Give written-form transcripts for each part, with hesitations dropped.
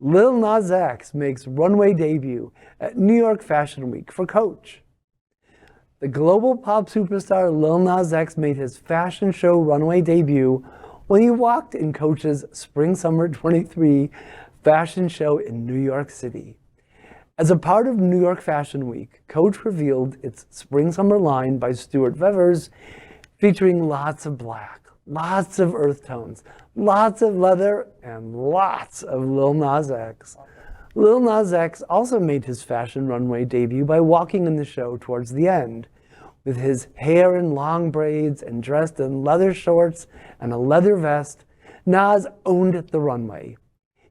Lil Nas X makes runway debut at New York Fashion Week for Coach. The global pop superstar Lil Nas X made his fashion show runway debut when he walked in Coach's Spring/Summer 23 fashion show in New York City. As a part of New York Fashion Week, Coach revealed its Spring/Summer line by Stuart Vevers, featuring lots of black, lots of earth tones, lots of leather, and lots of Lil Nas X. Lil Nas X also made his fashion runway debut by walking in the show towards the end. With his hair in long braids and dressed in leather shorts and a leather vest, Nas owned the runway.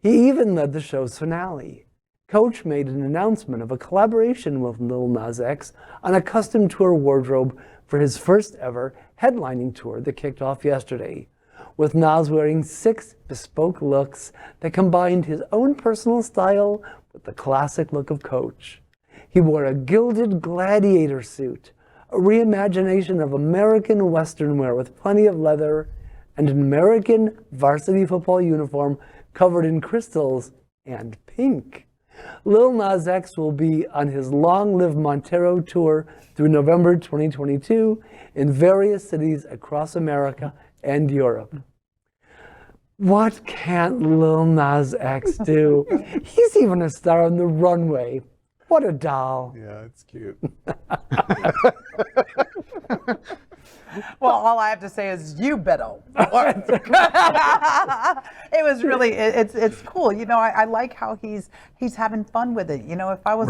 He even led the show's finale. Coach made an announcement of a collaboration with Lil Nas X on a custom tour wardrobe for his first ever headlining tour that kicked off yesterday, with Nas wearing 6 bespoke looks that combined his own personal style with the classic look of Coach. He wore a gilded gladiator suit, a reimagination of American Western wear with plenty of leather, and an American varsity football uniform covered in crystals and pink. Lil Nas X will be on his Long Live Montero tour through November 2022 in various cities across America and Europe. What can't Lil Nas X do? He's even a star on the runway. What a doll. Yeah, it's cute. Well, all I have to say is you better work. It was really, it's cool. You know, I like how he's having fun with it. You know, if I was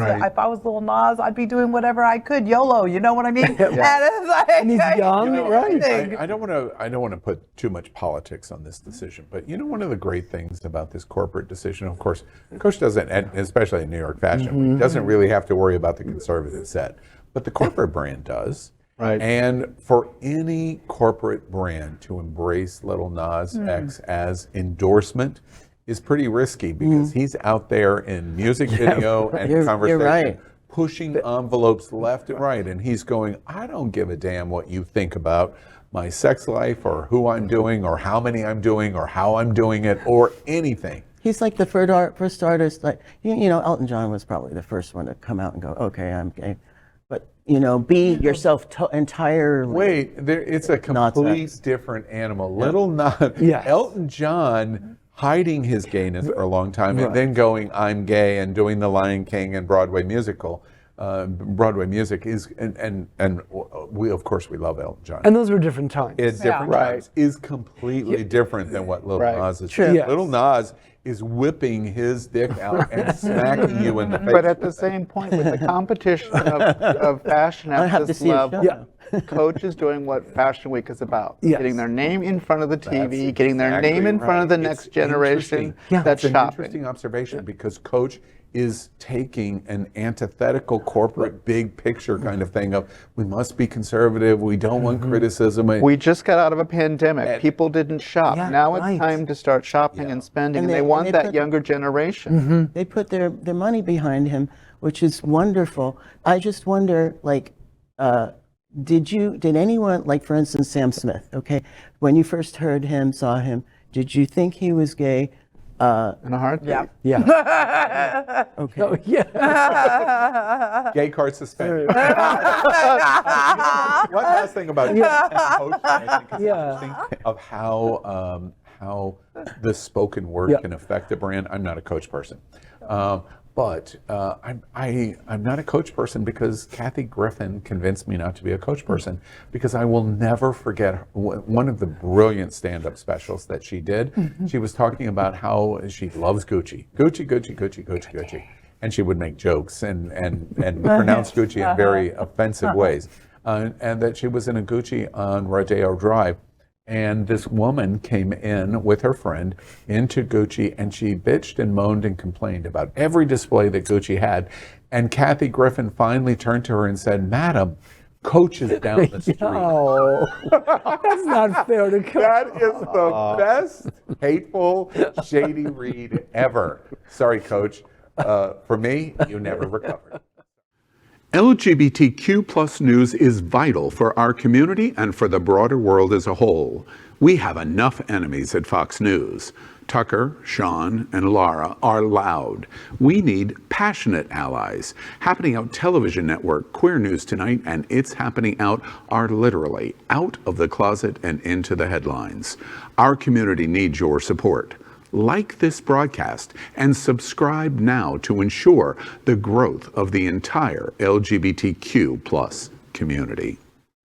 Lil Nas, I'd be doing whatever I could. YOLO, you know what I mean? Yeah. And it's like, And he's young, right? I don't want to put too much politics on this decision, but you know, one of the great things about this corporate decision, of course, Coach doesn't, and especially in New York Fashion Week, doesn't really have to worry about the conservative set, but the corporate brand does. Right. And for any corporate brand to embrace Lil Nas X as endorsement is pretty risky, because he's out there in music video and conversation, you're right, pushing envelopes left and right, and he's going, I don't give a damn what you think about my sex life or who I'm doing or how many I'm doing or how I'm doing it or anything. He's like the first artist, like, you know, Elton John was probably the first one to come out and go, okay, I'm gay. But, you know, be yourself entirely. Wait, it's a complete different animal. Lil Nas, Elton John hiding his gayness for a long time and then going, I'm gay, and doing the Lion King and Broadway musical. Broadway music is, and we, of course, we love Elton John. And those were different times. It's different times. Is completely different than what Lil Nas is. True. Yes. Lil Nas is whipping his dick out and smacking you in the face. But at the same point, with the competition of fashion at this level, Coach is doing what Fashion Week is about. Yes. Getting their name in front of the TV, getting their name in front of the next generation that's It's an shopping. interesting observation, because Coach is taking an antithetical corporate big picture kind of thing of, we must be conservative, we don't want criticism. We just got out of a pandemic. People didn't shop. Now it's time to start shopping and spending, and they want that younger generation. They put their money behind him, which is wonderful. I just wonder, like, did anyone, like, for instance, Sam Smith, okay, when you first heard him, saw him, did you think he was gay? In a heartbeat. Yeah. Okay. Oh, yeah. Gay card suspended. One last thing about Coach, I think is interesting, of how the spoken word can affect a brand. I'm not a Coach person. But I'm not a Coach person because Kathy Griffin convinced me not to be a Coach person, because I will never forget one of the brilliant stand-up specials that she did. She was talking about how she loves Gucci. Gucci. And she would make jokes and pronounce Gucci in very offensive ways. And that she was in a Gucci on Rodeo Drive. And this woman came in with her friend into Gucci, and she bitched and moaned and complained about every display that Gucci had. And Kathy Griffin finally turned to her and said, Madam, Coach is down the street. Oh, that's not fair to Coach. That is the best hateful, shady read ever. Sorry, Coach. For me, you never recovered. LGBTQ plus news is vital for our community and for the broader world as a whole. We have enough enemies at Fox News. Tucker, Sean, and Lara are loud. We need passionate allies. Happening Out Television Network, Queer News Tonight, and It's Happening Out are literally out of the closet and into the headlines. Our community needs your support. Like this broadcast and subscribe now to ensure the growth of the entire LGBTQ plus community.